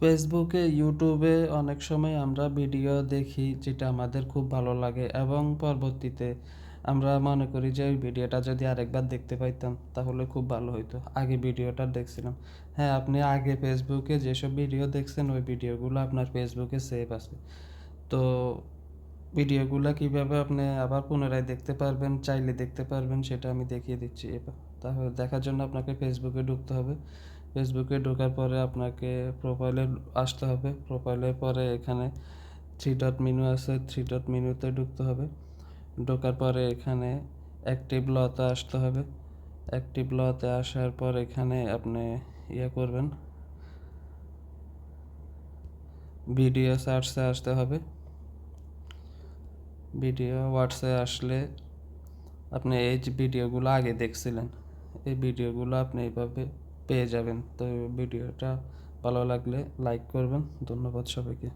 ফেসবুকে, ইউটিউবে অনেক সময় আমরা ভিডিও দেখি যেটা আমাদের খুব ভালো লাগে এবং পরবর্তীতে আমরা মনে করি যে ওই ভিডিওটা যদি আরেকবার দেখতে পাইতাম তাহলে খুব ভালো হইতো। আগে ভিডিওটা দেখছিলাম। হ্যাঁ, আপনি আগে ফেসবুকে যেসব ভিডিও দেখছেন ওই ভিডিওগুলো আপনার ফেসবুকে সেভ আছে। তো ভিডিওগুলা কিভাবে আপনি আবার পুনরায় দেখতে পারবেন, চাইলে দেখতে পারবেন সেটা আমি দেখিয়ে দিচ্ছি এবার। তাহলে দেখার জন্য আপনাকে ফেসবুকে ঢুকতে হবে। ফেসবুকে ঢোকার পরে আপনাকে প্রোফাইলে আসতে হবে। প্রোফাইলের পরে এখানে 3 ডট মেনু আছে, 3 ডট মেনুতে ঢুকতে হবে। ঢোকার পরে এখানে অ্যাক্টিভ লতে আসতে হবে। অ্যাক্টিভ লতে আসার পর এখানে আপনি করবেন, ভিডিও সার্চে আসতে হবে। ভিডিও হোয়াটসঅ্যাপে আসলে আপনি এই যে ভিডিওগুলো আগে দেখছিলেন এই ভিডিওগুলো আপনি এইভাবে পেয়ে যাবেন। তো ভিডিওটা ভালো লাগলে লাইক করবেন। ধন্যবাদ সবাইকে।